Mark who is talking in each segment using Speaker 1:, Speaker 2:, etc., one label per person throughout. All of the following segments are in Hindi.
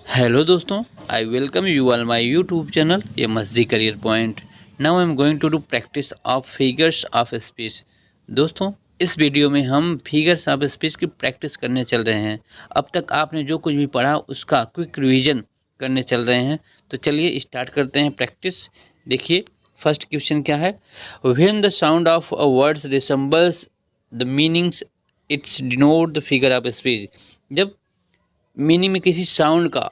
Speaker 1: हेलो दोस्तों, I welcome you all my YouTube channel ये मस्जी career point. Now I am going to do practice of figures of speech. दोस्तों, इस वीडियो में हम फिगर्स ऑफ स्पीच की प्रैक्टिस करने चल रहे हैं। अब तक आपने जो कुछ भी पढ़ा उसका क्विक रिवीजन करने चल रहे हैं। तो चलिए स्टार्ट करते हैं प्रैक्टिस। देखिए, फर्स्ट क्वेश्चन क्या है। When the sound of a words resembles the meanings it's denote the figure of speech. जब मीनिंग में किसी साउंड का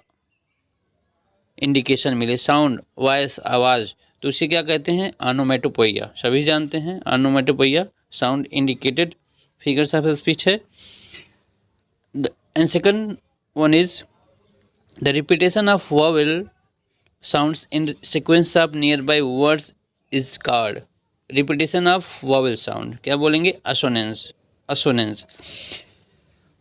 Speaker 1: इंडिकेशन मिले, साउंड वॉइस आवाज़, तो उसे क्या कहते हैं? ऑनोमेटोपोइया। सभी जानते हैं onomatopoeia sound indicated figures of speech है। And second one is the repetition of vowel sounds in sequence of near by words is called. Repetition of vowel sound क्या बोलेंगे? Assonance. Assonance.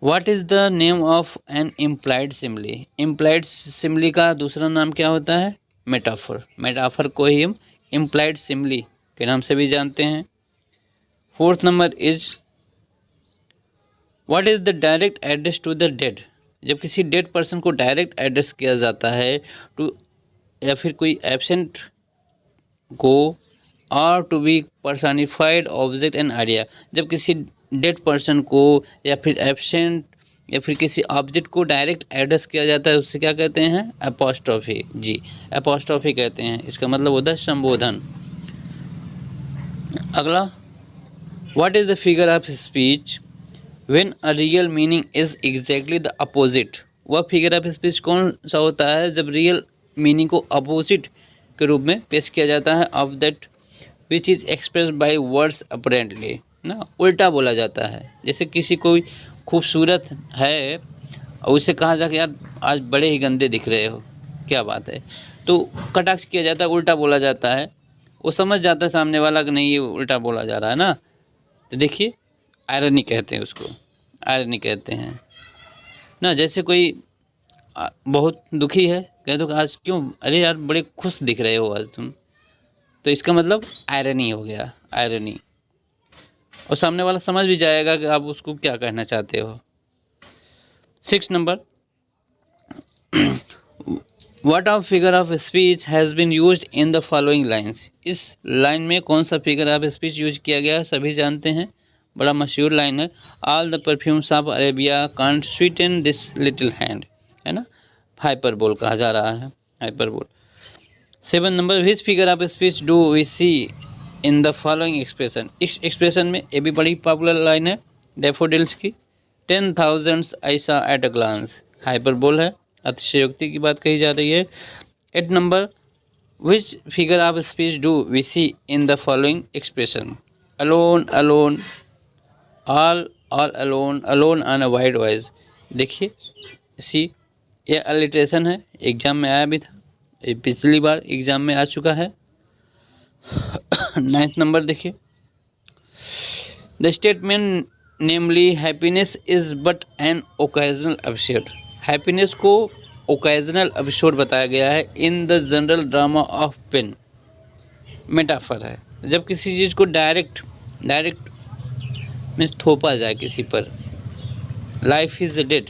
Speaker 1: What is the name of an implied simile. Implied simile का दूसरा नाम क्या होता है? मेटाफर। मेटाफर को ही हम इम्प्लाइड सिमली के नाम से भी जानते हैं। Fourth number is what is the direct address to the dead. जब किसी डेड पर्सन को डायरेक्ट एड्रेस किया जाता है टू, या फिर कोई एब्सेंट को, और to be personified object and idea. जब किसी डेड पर्सन को या फिर एब्सेंट या फिर किसी ऑब्जेक्ट को डायरेक्ट एड्रेस किया जाता है, उससे क्या कहते हैं? एपोस्ट्रोफी। जी, एपोस्ट्रोफी कहते हैं। इसका मतलब होता है संबोधन। अगला, what is the figure of speech when a real meaning is exactly the opposite. वह फिगर ऑफ स्पीच कौन सा होता है जब रियल मीनिंग को अपोजिट के रूप में पेश किया जाता है of that which is express by words apparently. ना, उल्टा बोला जाता है। जैसे किसी कोई खूबसूरत है और उससे कहा जाए कि यार आज बड़े ही गंदे दिख रहे हो, क्या बात है, तो कटाक्ष किया जाता है, उल्टा बोला जाता है। वो समझ जाता है सामने वाला कि नहीं, ये उल्टा बोला जा रहा है ना। तो देखिए, आयरनी कहते हैं उसको, आयरनी कहते हैं ना। जैसे कोई बहुत दुखी है, कह दो कि आज क्यों, अरे यार बड़े खुश दिख रहे हो आज तुम, तो इसका मतलब आयरनी हो गया, आयरनी। और सामने वाला समझ भी जाएगा कि आप उसको क्या कहना चाहते हो। 6 number, what of figure of speech has been used in the following lines. इस लाइन में कौन सा फिगर ऑफ स्पीच यूज किया गया है? सभी जानते हैं, बड़ा मशहूर लाइन है। All the perfumes of Arabia can't sweeten this little hand, है ना। हाइपरबोल कहा जा रहा है, hyperbole. 7 number, which figure of speech do we see in the following expression. इस एक्सप्रेशन में, ये भी बड़ी पॉपुलर लाइन है डैफोडिल्स की। 10,000 ऐसा एट अ ग्लांस, हाइपरबोल है, अतिशयोक्ति की बात कही जा रही है। 8 number, which figure of speech do we see in the following expression. Alone, alone, all alone, alone on a wide voice. देखिए, सी ये अलिट्रेशन है, एग्जाम में आया भी था, ये पिछली बार एग्जाम में आ चुका है। 9th नंबर देखिए, the statement namely happiness is but an occasional episode. Happiness को ओकेजनल एपिसोड बताया गया है in the general drama of pain. Metaphor है, जब किसी चीज़ को डायरेक्ट में थोपा जाए किसी पर। Life is dead,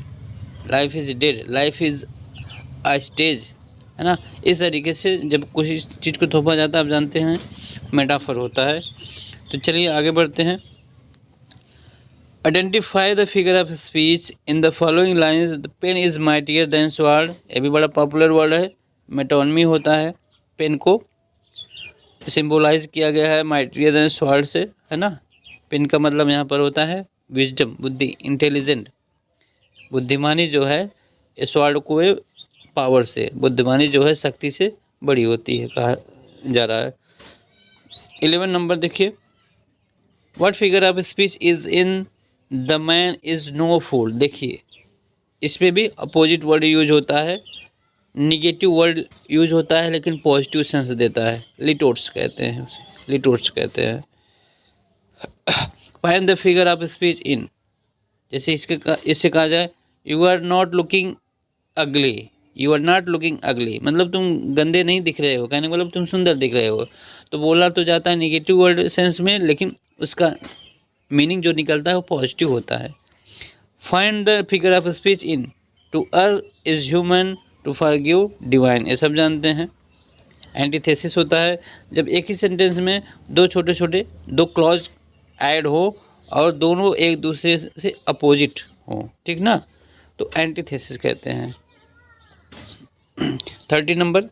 Speaker 1: life is dead, life is a stage, है ना। इस तरीके से जब किसी चीज़ को थोपा जाता है, आप जानते हैं मेटाफर होता है। तो चलिए आगे बढ़ते हैं। Identify the figure of speech in the following lines. The pen is mightier than sword, ये भी बड़ा पॉपुलर वर्ड है, मेटोनमी होता है। पेन को सिंबलाइज किया गया है माइटियर देन स्वॉर्ड से, है ना। पेन का मतलब यहाँ पर होता है विजडम, बुद्धि, इंटेलिजेंट, बुद्धिमानी जो है। स्वॉर्ड को पावर से, बुद्धिमानी जो है शक्ति से बड़ी होती है, कहा जा रहा है। 11 नंबर देखिए, what figure of speech is in the man is no fool. देखिए, इसमें भी अपोजिट वर्ड यूज होता है, निगेटिव वर्ड यूज होता है, लेकिन पॉजिटिव सेंस देता है। लिटोट्स कहते हैं उसे, लिटोट्स कहते हैं। Find the figure of speech इन, जैसे इससे कहा जाए यू आर नॉट लुकिंग अगली, यू आर नॉट लुकिंग अगली, मतलब तुम गंदे नहीं दिख रहे हो, कहने का मतलब तुम सुंदर दिख रहे हो। तो बोला तो जाता है निगेटिव वर्ड सेंस में, लेकिन उसका मीनिंग जो निकलता है वो पॉजिटिव होता है। Find the figure of speech in to earn is human to forgive divine, ये सब जानते हैं। एंटीथेसिस होता है जब एक ही सेंटेंस में दो छोटे छोटे दो क्लॉज ऐड हो और दोनों एक दूसरे से अपोजिट हो, ठीक ना, तो एंटीथेसिस कहते हैं। 30 number,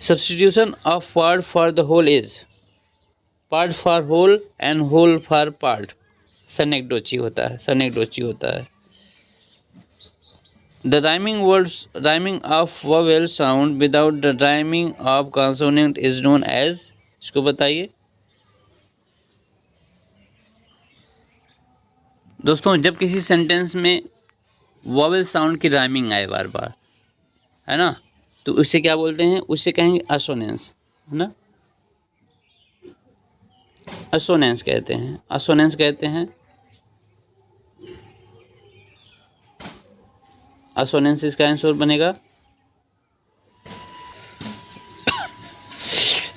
Speaker 1: substitution of part for the whole is part for whole and whole for part, synecdoche होता है, सनेक्डोची होता है। The rhyming of vowel sound without the rhyming of consonant is known as, इसको बताइए दोस्तों। जब किसी सेंटेंस में वोवेल साउंड की राइमिंग आए बार बार, है ना, तो उसे क्या बोलते हैं, उसे कहेंगे असोनेंस, है ना, असोनेंस कहते हैं, असोनेंस कहते हैं। असोनेंस इसका आंसर बनेगा,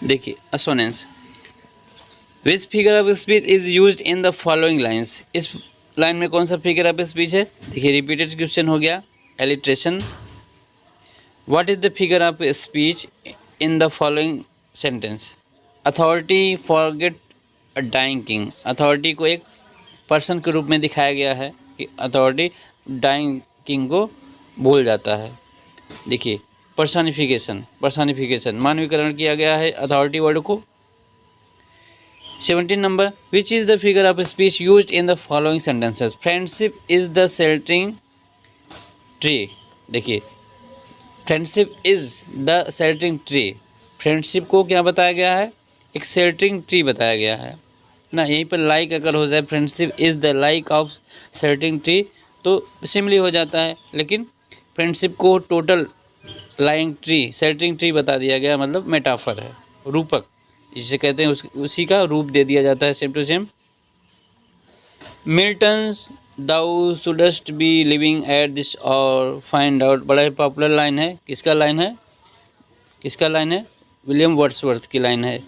Speaker 1: देखिए assonance. Which figure of speech is used in the following lines, इस लाइन में कौन सा फिगर ऑफ स्पीच है, देखिए रिपीटेड क्वेश्चन हो गया, alliteration. What is the figure of speech in the following sentence, authority forget a dying king, authority को एक पर्सन के रूप में दिखाया गया है कि अथॉरिटी डाइंग किंग को भूल जाता है। देखिए पर्सनिफिकेशन, पर्सनिफिकेशन मानवीकरण किया गया है अथॉरिटी वर्ड को। 17 number, which is the figure of speech used in the following sentences, friendship is the sheltering tree, देखिए friendship is the sheltering tree, friendship को क्या बताया गया है, एक शेल्टरिंग ट्री बताया गया है ना। यहीं पर लाइक अगर हो जाए, friendship is the like of sheltering tree, तो सिमिली हो जाता है, लेकिन फ्रेंडशिप को total lying tree, sheltering tree बता दिया गया, मतलब मेटाफर है, रूपक जिसे कहते हैं, उसी का रूप दे दिया जाता है, same to same. Milton's thou shouldst be living at this hour find out, बड़ा ही पॉपुलर लाइन है, किसका लाइन है, किसका लाइन है, विलियम वर्ड्सवर्थ की लाइन है,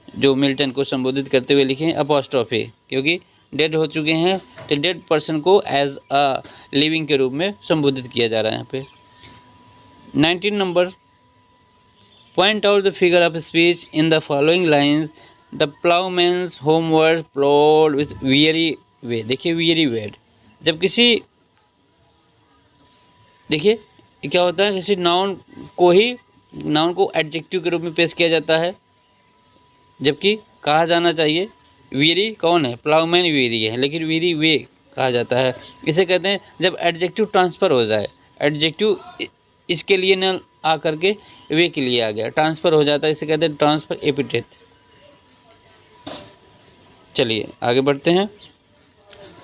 Speaker 1: जो मिल्टन को संबोधित करते हुए लिखे हैं अपॉस्ट्रोफी, क्योंकि डेड हो चुके हैं तो डेड पर्सन को एज अ लिविंग के रूप में संबोधित किया जा रहा है यहाँ पे। 19 number, point out the figure of speech in the following lines, the ploughman's homeward plod with weary way, देखिए वियरी वेड, जब किसी, देखिए क्या होता है, किसी नाउन को एडजेक्टिव के रूप में पेश किया जाता है, जबकि कहा जाना चाहिए वीरी कौन है, प्लाउमैन वीरी है, लेकिन वीरी वे कहा जाता है। इसे कहते हैं जब एडजेक्टिव ट्रांसफ़र हो जाए, एडजेक्टिव इसके लिए न आ करके वे के लिए आ गया, ट्रांसफ़र हो जाता है, इसे कहते हैं ट्रांसफ़र एपिथेट। चलिए आगे बढ़ते हैं।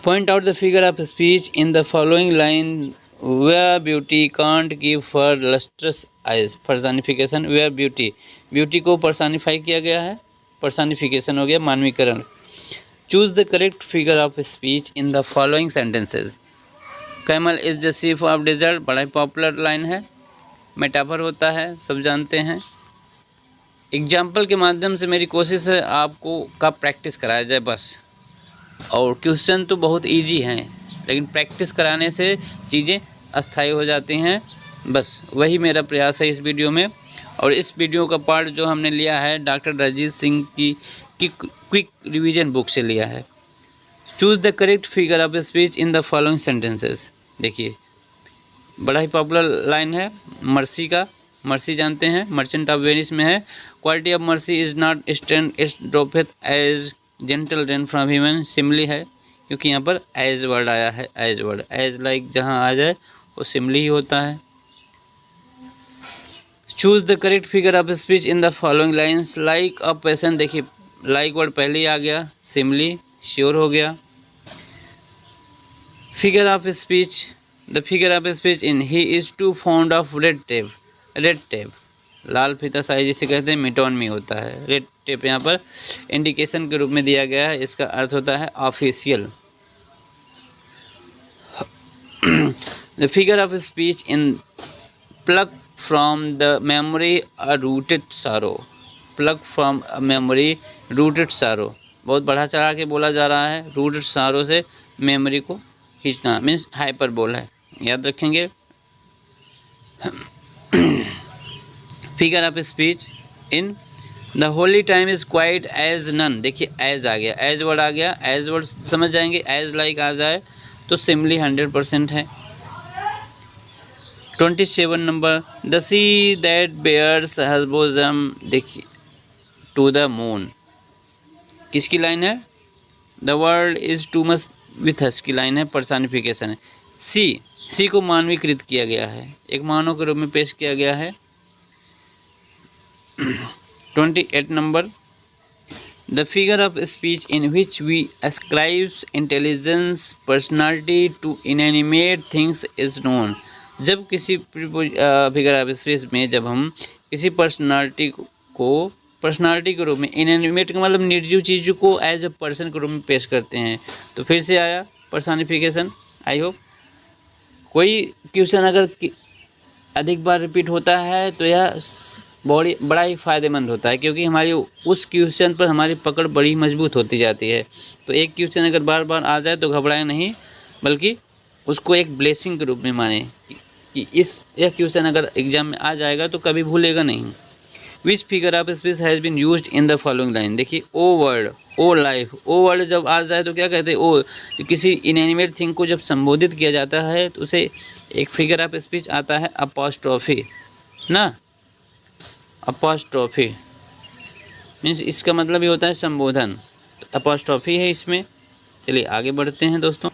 Speaker 1: Point out the figure of speech in the following line, where beauty can't give for lustrous eyes, personification, where beauty को पर्सनिफाई किया गया है, पर्सनिफिकेशन हो गया, मानवीकरण। Choose the correct figure of speech in the following sentences, camel is the ship of desert, बड़ा ही पॉपुलर लाइन है, मेटाफर होता है, सब जानते हैं। एग्जाम्पल के माध्यम से मेरी कोशिश है आपको का प्रैक्टिस कराया जाए बस, और क्वेश्चन तो बहुत इजी हैं, लेकिन प्रैक्टिस कराने से चीज़ें अस्थायी हो जाती हैं, बस वही मेरा प्रयास है इस वीडियो में। और इस वीडियो का पार्ट जो हमने लिया है डॉक्टर रंजीत सिंह की क्विक रिवीजन बुक से लिया है। Choose the correct figure of speech in the following sentences, देखिए बड़ा ही पॉपुलर लाइन है मर्सी का, मर्सी जानते हैं, मर्चेंट ऑफ वेनिस में है, quality of mercy is not stand its droppeth as gentle rain from human, simile है क्योंकि यहाँ पर एज वर्ड आया है, एज वर्ड, एज लाइक जहाँ आ जाए वो सिमली ही होता है। Choose the correct figure of speech in the following lines, like a patient, देखिए लाइक वर्ड पहले ही आ गया, सिमली श्योर हो गया। Figure of speech, the figure of speech in he is too fond of red tape, red tape लाल फीता शाही जिसे कहते हैं मिटोनमी होता है, रेड टेप यहाँ पर इंडिकेशन के रूप में दिया गया है, इसका अर्थ होता है official. The figure of speech in plug from the memory a rooted सारो, plug from a memory rooted सारो, बहुत बढ़ा चढ़ा के बोला जा रहा है, रूटेड सारो से मेमोरी को खींचना मीन्स हाइपरबोल है, याद रखेंगे। Figure of speech in the holy time is quite as none. देखिए एज आ गया, एज वर्ड आ गया, एज वर्ड समझ जाएंगे, एज लाइक आ जाए तो सिमली 100% है। 27 number, the sea that bares her bosom, देखिए टू द मून, किसकी लाइन है? The world is too much with us की लाइन है, पर्सनिफिकेशन है। सी को मानवीकृत किया गया है, एक मानव के रूप में पेश किया गया है। 28 number, the figure of speech in which we ascribes intelligence personality to inanimate things is known. जब किसी फिगर ऑफ स्पीच में जब हम किसी पर्सनालिटी के रूप में, इनएनिमेट का मतलब निर्जीव चीज़ों को एज ए पर्सन के रूप में पेश करते हैं, तो फिर से आया पर्सनिफिकेशन। आई होप कोई क्वेश्चन अगर अधिक बार रिपीट होता है तो यह बड़ा ही फ़ायदेमंद होता है, क्योंकि हमारी उस क्वेश्चन पर हमारी पकड़ बड़ी मजबूत होती जाती है। तो एक क्वेश्चन अगर बार बार आ जाए तो घबराए नहीं, बल्कि उसको एक ब्लेसिंग के रूप में माने कि यह क्वेश्चन अगर एग्जाम में आ जाएगा तो कभी भूलेगा नहीं। Which figure of speech has been used in the following line. देखिए O world, O life, O world जब आ जाए तो क्या कहते हैं? ओ, किसी इनएनिमेट थिंग को जब संबोधित किया जाता है तो उसे एक फिगर ऑफ स्पीच आता है अपॉस्ट्रोफी ना। अपॉस्ट्रोफी मीन्स इसका मतलब ये होता है संबोधन, तो अपॉस्ट्रोफी है इसमें। चलिए आगे बढ़ते हैं दोस्तों।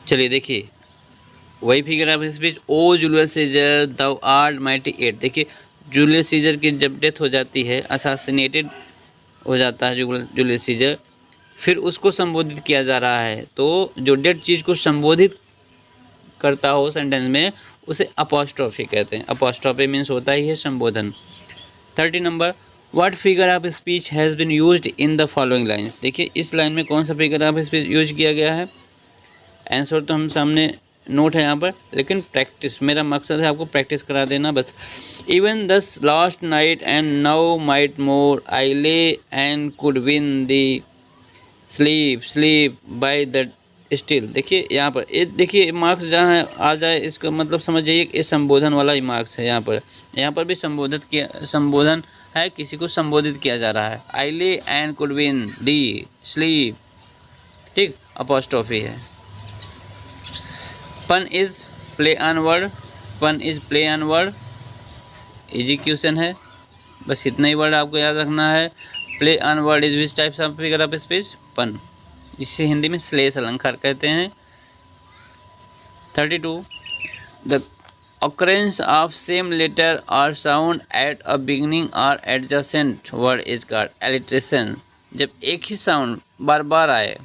Speaker 1: चलिए देखिए वही figure of speech, O Julius Caesar thou art mighty yet. देखिए जूलियस सीजर की जब डेथ हो जाती है, असासिनेटेड हो जाता है जूलियस सीजर, फिर उसको संबोधित किया जा रहा है, तो जो डेड चीज़ को संबोधित करता हो सेंटेंस में उसे अपॉस्ट्रोफी कहते हैं। अपॉस्ट्रोफी मीन्स होता ही है संबोधन। 30 number, what figure of speech has been used in the following lines. देखिए इस लाइन में कौन सा फिगर ऑफ स्पीच यूज किया गया है? आंसर तो हम सामने नोट है यहाँ पर, लेकिन प्रैक्टिस, मेरा मकसद है आपको प्रैक्टिस करा देना बस। Even thus last night and now might more I ले and could win the sleep by the still. देखिए यहाँ पर देखिए मार्क्स जहाँ है आ जाए, इसका मतलब समझ जाइए कि ये संबोधन वाला ही मार्क्स है। यहाँ पर भी संबोधन है, किसी को संबोधित किया जा रहा है। आई ले and could win the sleep, ठीक, अपॉस्ट्रोफी है। Pun is play on word, easy question है, बस इतना ही वर्ड आपको याद रखना है। Play on word is which types of figure of speech? Pun, जिसे हिंदी में श्लेष अलंकार कहते हैं। 32, the occurrence of same letter और साउंड एट अ बिगिनिंग और adjacent word is called alliteration. जब एक ही साउंड बार बार आए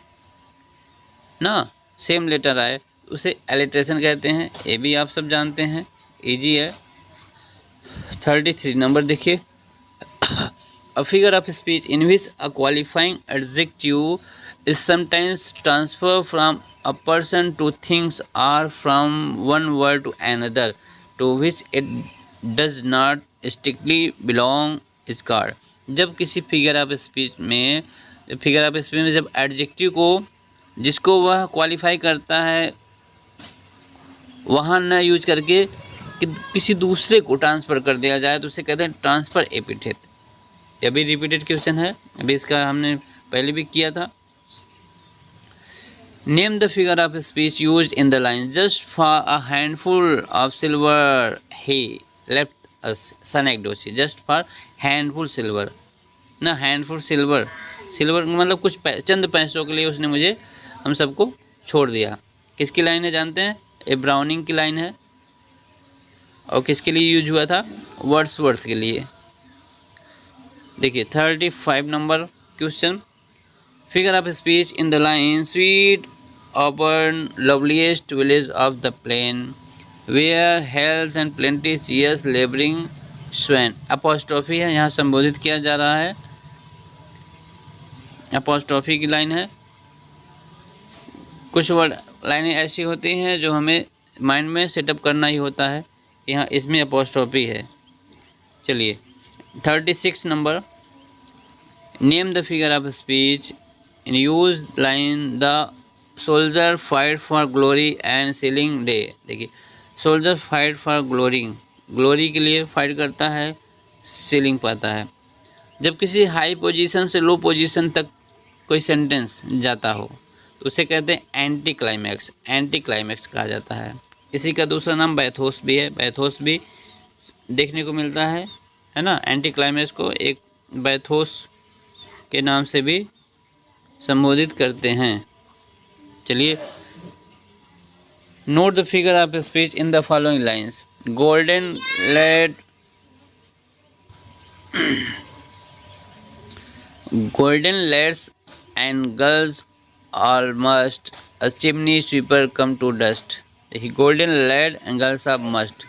Speaker 1: ना, सेम लेटर आए, उसे एलिट्रेशन कहते हैं। ये भी आप सब जानते हैं, इजी है। 33 नंबर देखिए, a figure of speech in which a qualifying adjective is sometimes transferred from a person to things or from one word to another to which it does not strictly belong is called। जब किसी फिगर ऑफ स्पीच में जब एडजेक्टिव को जिसको वह क्वालिफाई करता है वहाँ न यूज करके किसी दूसरे को ट्रांसफ़र कर दिया जाए तो उसे कहते हैं ट्रांसफ़र एपिथेट। यह भी रिपीटेड क्वेश्चन है, अभी इसका हमने पहले भी किया था। Name the figure of speech used in the line, just for a handful of silver he left us Sanakdoshi। just for handful silver ना, handful silver मतलब कुछ चंद पैसों के लिए उसने मुझे हम सबको छोड़ दिया। किसकी लाइन है जानते हैं? ये ब्राउनिंग की लाइन है। और किसके लिए यूज हुआ था? वर्ड्सवर्थ के लिए। देखिए 35 number question, figure of speech in the line sweet urban loveliest village of the plain where health and plenty cheers laboring swain। Apostrophe है, यहाँ संबोधित किया जा रहा है, अपॉस्ट्रोफी की लाइन है। कुछ वर्ड लाइनें ऐसी होती हैं जो हमें माइंड में सेटअप करना ही होता है, यहाँ इसमें अपॉस्ट्रोफी है। चलिए 36 number, name the figure of speech in use line the soldier fight for glory and ceiling day. देखिए soldier fight for glory, glory के लिए फाइट करता है, सीलिंग पाता है। जब किसी हाई पोजीशन से लो पोजीशन तक कोई सेंटेंस जाता हो तो उसे कहते हैं एंटी क्लाइमैक्स, एंटी क्लाइमैक्स कहा जाता है। इसी का दूसरा नाम बैथोस भी है, बैथोस भी देखने को मिलता है ना। एंटी क्लाइमैक्स को एक बैथोस के नाम से भी संबोधित करते हैं। चलिए, note the figure of speech in the following lines. Golden lad, golden lads and girls all must, a chimney sweeper come to dust। देखिए, golden lad and girls of must,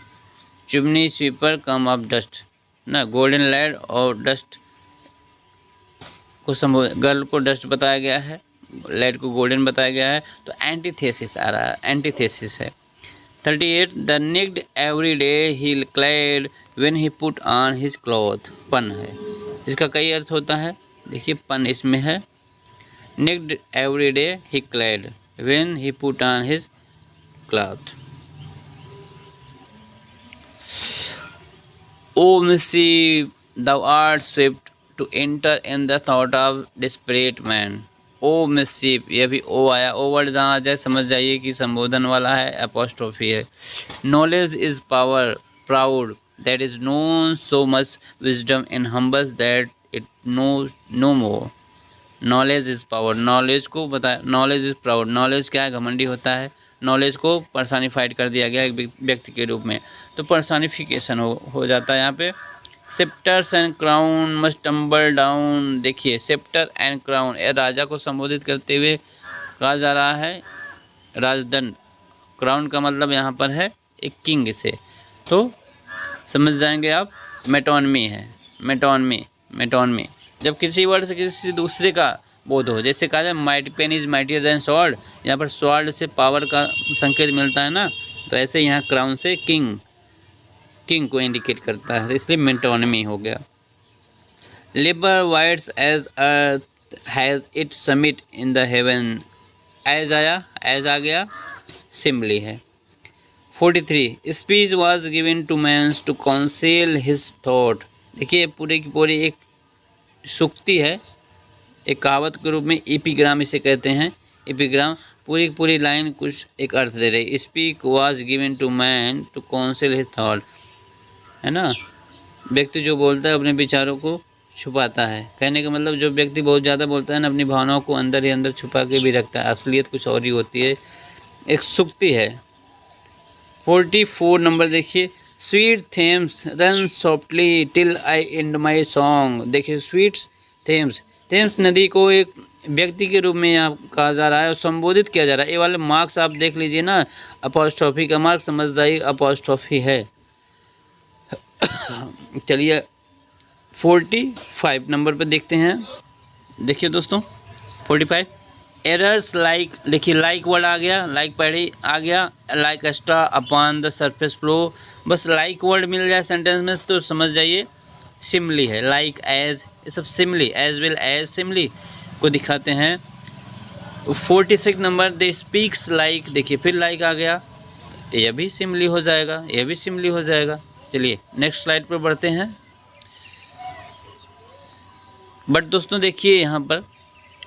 Speaker 1: chimney sweeper come of dust ना। गोल्डन लैड और डस्ट को गर्ल को डस्ट बताया गया है, लैड को गोल्डन बताया गया है, तो एंटीथेसिस आ रहा है, एंटीथेसिस है। 38 the naked every day he clad when he put on his cloth, pun है, इसका कई अर्थ होता है। देखिए, पन इसमें है। Naked every day he clad when he put on his cloth. O missive thou art swift to enter in the thought of desperate man। ओ मिस्सीव, ये भी ओ आया, ओ वर्ड जहाँ आ जाए समझ जाइए कि संबोधन वाला है, एपोस्ट्रोफी है। Knowledge is power proud that is known so much wisdom in humbles that it know no more. Knowledge is power, knowledge को बताया, नॉलेज इज प्राउड, नॉलेज क्या है, घमंडी होता है। नॉलेज को पर्सनिफाइड कर दिया गया एक व्यक्ति के रूप में, तो पर्सनिफिकेशन हो जाता है यहाँ पे। Sceptres and crown must tumble down. देखिए, सेप्टर एंड क्राउन, ये राजा को संबोधित करते हुए कहा जा रहा है, राजदंड। क्राउन का मतलब यहाँ पर है एक किंग से, तो समझ जाएंगे आप, मेटोनमी है, मेटोनमी, मेटोनमी। जब किसी वर्ड से किसी दूसरे का बोध हो, जैसे कहा जाए might pen is mightier than sword, यहाँ पर स्वॉर्ड से पावर का संकेत मिलता है ना, तो ऐसे यहाँ क्राउन से किंग, किंग को इंडिकेट करता है, इसलिए मेटोनमी हो गया। Liber wides as earth has it summit in the heaven, as आया, एज आ गया, सिम्बली है। 43 speech was given to man's to council his thought. देखिए, पूरी की पूरी एक सूक्ति है, एक कहावत के रूप में, एपिग्राम इसे कहते हैं, एपिग्राम। पूरी की पूरी लाइन कुछ एक अर्थ दे रही। Speak was given to man to council his thought, है ना। व्यक्ति जो बोलता है अपने विचारों को छुपाता है, कहने का मतलब जो व्यक्ति बहुत ज़्यादा बोलता है ना, अपनी भावनाओं को अंदर ही अंदर छुपा के भी रखता है, असलियत कुछ और ही होती है, एक सूक्ति है। 44 नंबर देखिए, sweet Thames run softly till I and my song. देखिए, स्वीट थेम्स, थेम्स नदी को एक व्यक्ति के रूप में यहाँ कहा जा रहा है और संबोधित किया जा रहा है। ये वाले मार्क्स आप देख लीजिए ना, अपॉस्ट्रोफी का मार्क्स समझ जाइए, अपॉस्ट्रोफी है। चलिए 45 नंबर पे देखते हैं। देखिए दोस्तों, 45 एरर्स लाइक, देखिए लाइक वर्ड आ गया, लाइक पहले आ गया, like extra upon the surface flow. बस लाइक वर्ड मिल जाए सेंटेंस में तो समझ जाइए सिमली है, लाइक एज, ये सब Simli, as well as Simli को दिखाते हैं। 46 नंबर दे स्पीक्स लाइक, देखिए फिर लाइक आ गया, यह भी सिमली हो जाएगा, यह भी सिमली हो जाएगा। चलिए नेक्स्ट स्लाइड पर बढ़ते हैं। बट दोस्तों देखिए, यहाँ पर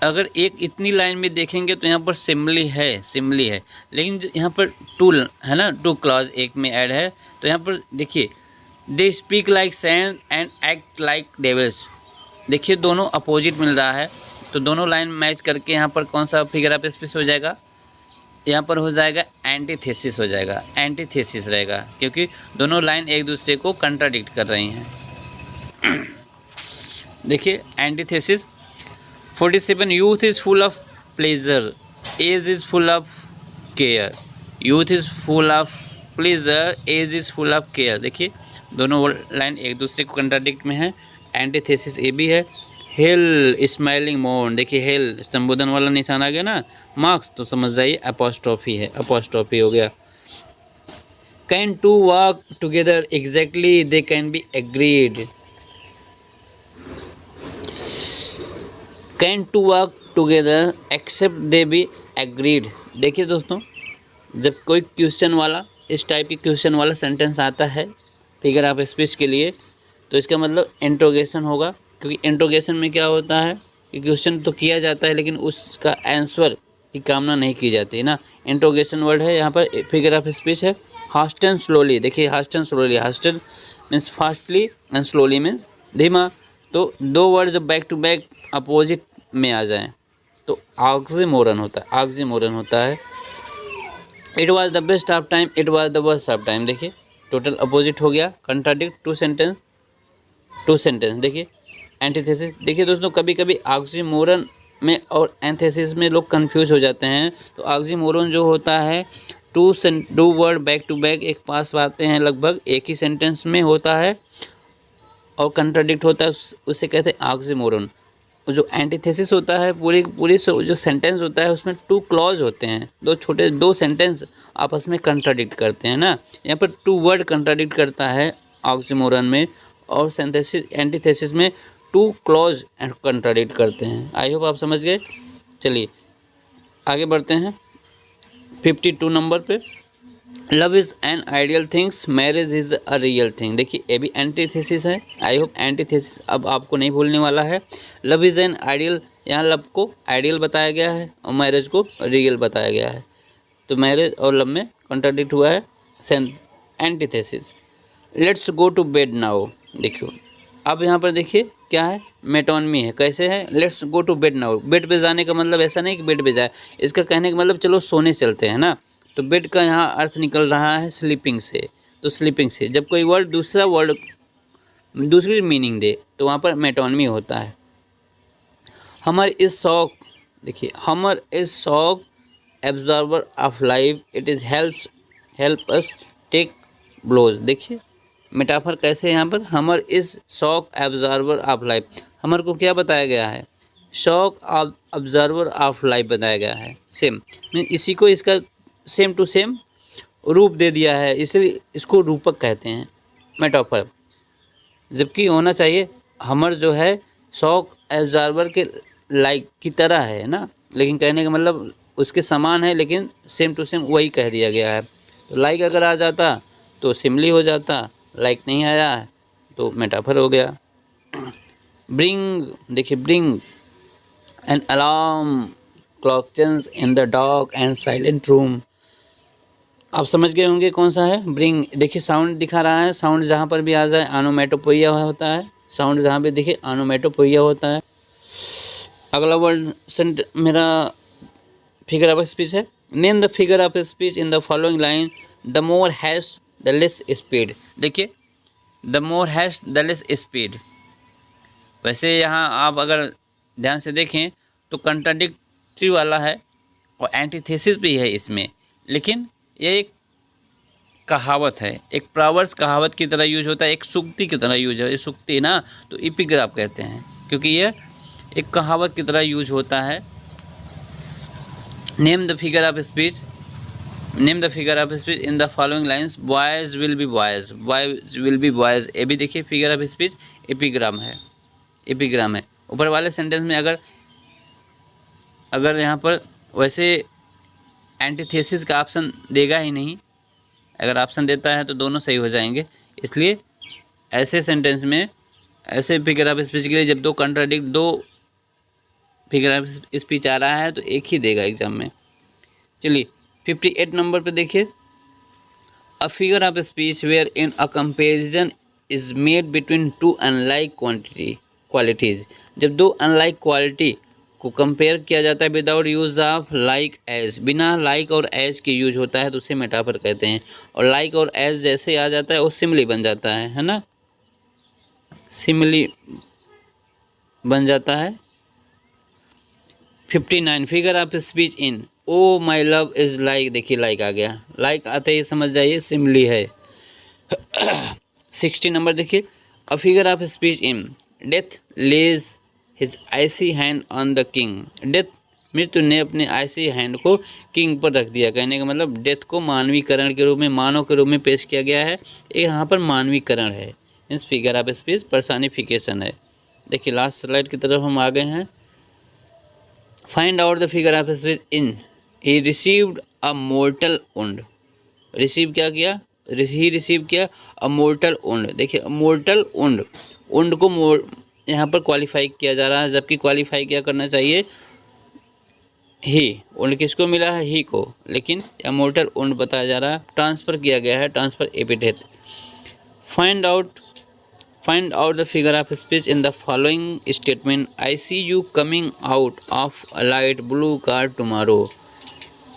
Speaker 1: अगर एक इतनी लाइन में देखेंगे तो यहाँ पर सिमली है, सिमली है, लेकिन यहाँ पर टू है ना, टू क्लॉज एक में ऐड है, तो यहाँ पर देखिए they speak like sand and act like devils. देखिए दोनों अपोजिट मिल रहा है, तो दोनों लाइन मैच करके यहाँ पर कौन सा फिगर ऑफ स्पीच हो जाएगा, यहाँ पर हो जाएगा एंटीथेसिस हो जाएगा, एंटीथेसिस रहेगा, क्योंकि दोनों लाइन एक दूसरे को कंट्राडिक्ट कर रही हैं। देखिए antithesis. 47 youth is full of pleasure, age is full of care. Youth is full of pleasure, age is full of care. देखिए दोनों लाइन एक दूसरे को कंट्राडिक्ट में है, एंटीथेसिस ए भी है। हेल स्माइलिंग मोन, देखिए हेल संबोधन वाला निशान आ गया ना, मार्क्स, तो समझ जाइए अपोस्ट्रोफी है, अपोस्ट्रोफी हो गया। Can two walk together exactly they can be agreed. Can two walk together except they be agreed. देखिए दोस्तों, जब कोई क्वेश्चन वाला इस टाइप की क्वेश्चन वाला सेंटेंस आता है फिगर ऑफ स्पीच के लिए तो इसका मतलब इंट्रोगेशन होगा, क्योंकि इंट्रोगेशन में क्या होता है कि क्वेश्चन तो किया जाता है लेकिन उसका आंसर की कामना नहीं की जाती ना। इंट्रोगेशन वर्ड है, यहाँ पर फिगर ऑफ स्पीच है। हास्ट एंड स्लोली, देखिए haste and slowly, hasten means fastly and slowly means धीमा। तो दो वर्ड जब बैक टू बैक अपोजिट में आ जाएं तो ऑक्सीमोरन होता है, ऑक्सीमोरन होता है। It was the best of time, it was the worst of time, देखिए टोटल अपोजिट हो गया। कंट्राडिक्ट, टू सेंटेंस देखिए। एंटीथेसिस, देखिए दोस्तों कभी कभी ऑक्सीमोरन में और एंथेसिस में लोग कंफ्यूज हो जाते हैं। तो ऑक्सीमोरन जो होता है two word back to back एक पास आते हैं, लगभग एक ही सेंटेंस में होता है, और कंट्राडिक्ट होता है उसे कहते हैं ऑक्सीमोरन। जो एंटीथेसिस होता है पूरी जो सेंटेंस होता है उसमें टू क्लॉज होते हैं, दो सेंटेंस आपस में कंट्राडिक्ट करते हैं ना। यहाँ पर टू वर्ड कंट्राडिक्ट करता है ऑक्सीमोरन में, और सिंथेसिस एंटीथेसिस में टू क्लॉज एंड कंट्राडिक्ट करते हैं। आई होप आप समझ गए। चलिए आगे बढ़ते हैं 52 नंबर पे। Love is an ideal things, marriage is a real thing, देखिए ये भी एंटीथेसिस है। आई होप एंटीथेसिस अब आपको नहीं भूलने वाला है। लव इज़ एन आइडियल, यहाँ लव को आइडियल बताया गया है और मैरिज को रियल बताया गया है, तो मैरिज और लव में कंट्राडिक्ट हुआ है। Antithesis. Let's go to bed now, देखियो अब यहाँ पर देखिए क्या है, मेटोनमी है। कैसे है, let's go to bed now, bed पे जाने का मतलब ऐसा नहीं कि बेड पे जाए, इसका कहने का मतलब चलो सोने चलते हैं ना। तो बेड का यहाँ अर्थ निकल रहा है स्लीपिंग से, तो स्लीपिंग से जब कोई वर्ड दूसरी मीनिंग दे तो वहाँ पर मेटोनमी होता है। हमर इज शॉक, देखिए humour is shock absorber of life, it is help us take blows, देखिए मेटाफर कैसे है यहाँ पर। Humour is shock absorber of life, humour को क्या बताया गया है, शॉक ऑब्जर्वर ऑफ लाइफ बताया गया है। सेम इसी को इसका सेम टू सेम रूप दे दिया है, इसलिए इसको रूपक कहते हैं, मेटाफर। जबकि होना चाहिए हमर जो है शॉक एब्जॉर्बर के लाइक की तरह है ना, लेकिन कहने का मतलब उसके समान है, लेकिन सेम टू सेम वही कह दिया गया है। तो लाइक अगर आ जाता तो सिमली हो जाता, लाइक नहीं आया तो मेटाफर हो गया। ब्रिंग, देखिए bring an alarm clock change in the dark and silent room, आप समझ गए होंगे कौन सा है ब्रिंग। देखिए साउंड दिखा रहा है, साउंड जहाँ पर भी आ जाए ऑनोमेटोपोइया होता है, साउंड जहाँ पे दिखे ऑनोमेटोपोइया होता है। अगला वर्ड मेरा फिगर ऑफ स्पीच है। Name the figure of speech in the following line, the more haste the less speed, देखिए the more haste the less speed. वैसे यहाँ आप अगर ध्यान से देखें तो कंट्राडिक्टरी वाला है और एंटीथेसिस भी है इसमें, लेकिन ये एक कहावत है, एक प्रोवर्ब्स कहावत की तरह यूज होता है, एक सूक्ति की तरह यूज है। ये सूक्ति ना तो एपिग्राफ कहते हैं, क्योंकि ये एक कहावत की तरह यूज होता है। Name the figure of speech, name the figure of speech in the following lines, boys will be boys, boys will be boys, ये भी देखिए फिगर ऑफ स्पीच एपिग्राम है, एपिग्राम है। ऊपर वाले सेंटेंस में अगर यहाँ पर वैसे एंटीथेसिस का ऑप्शन देगा ही नहीं, अगर ऑप्शन देता है तो दोनों सही हो जाएंगे। इसलिए ऐसे सेंटेंस में ऐसे फिगर ऑफ स्पीच के लिए जब दो फिगर ऑफ स्पीच आ रहा है तो एक ही देगा एग्जाम में। चलिए 58 नंबर पे देखिए। A figure of speech where in a comparison is made between two unlike qualities, जब दो अनलाइक क्वालिटी को कंपेयर किया जाता है without use of like as, बिना लाइक और एज के यूज होता है तो उसे मेटाफर कहते हैं। और लाइक और एज जैसे आ जाता है वो सिमिली बन जाता है ना, सिमिली बन जाता है। 59 figure of speech in O my love is like, देखिए लाइक आ गया, लाइक आते ही समझ जाइए सिमिली है। 60 नंबर देखिए। A figure of speech in death lays his icy hand on the king, death मृत्यु ने अपने आइसी हैंड को किंग पर रख दिया, कहने का मतलब डेथ को मानवीकरण के रूप में, मानव के रूप में पेश किया गया है। ये यहाँ पर मानवीकरण है, इस फिगर ऑफ स्पीच पर्सनिफिकेशन है। देखिए लास्ट स्लाइड की तरफ हम आ गए हैं। Find out the figure of speech in he received a mortar wound, receive क्या किया, ही रिसीव किया अ मोर्टल वुंड। देखिए मोर्टल वुंड, वुंड को यहाँ पर क्वालिफाई किया जा रहा है, जबकि क्वालिफाई क्या करना चाहिए, ही। वुंड किसको मिला है, ही को, लेकिन मोर्टल वुंड बताया जा रहा है, ट्रांसफ़र किया गया है, transfer epithet. Find out the figure of speech in the following statement, I see you coming out of a light blue car tomorrow.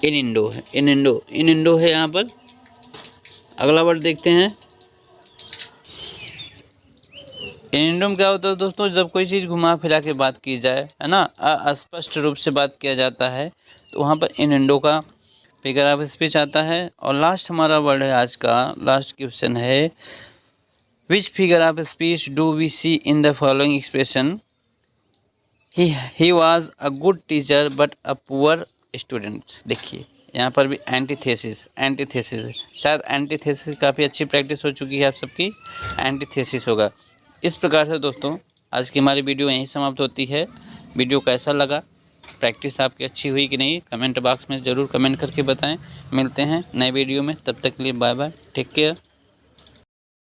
Speaker 1: Innuendo है, इन इंडो है यहाँ पर। अगला वर्ड देखते हैं, इन इंडो में क्या होता है दोस्तों, जब कोई चीज़ घुमा फिरा के बात की जाए, है ना, अस्पष्ट रूप से बात किया जाता है, तो वहाँ पर इन इंडो का फिगर ऑफ स्पीच आता है। और लास्ट हमारा वर्ड है आज का, लास्ट क्वेश्चन है, which figure of speech do we see in the following expression, he was a good teacher but a poor student. देखिए यहाँ पर भी एंटीथेसिस है, शायद एंटीथेसिस काफ़ी अच्छी प्रैक्टिस हो चुकी है आप सबकी, एंटीथेसिस होगा। इस प्रकार से दोस्तों आज की हमारी वीडियो यहीं समाप्त होती है। वीडियो कैसा लगा, प्रैक्टिस आपकी अच्छी हुई कि नहीं, कमेंट बॉक्स में ज़रूर कमेंट करके बताएं। मिलते हैं नए वीडियो में, तब तक के लिए बाय बाय, टेक केयर।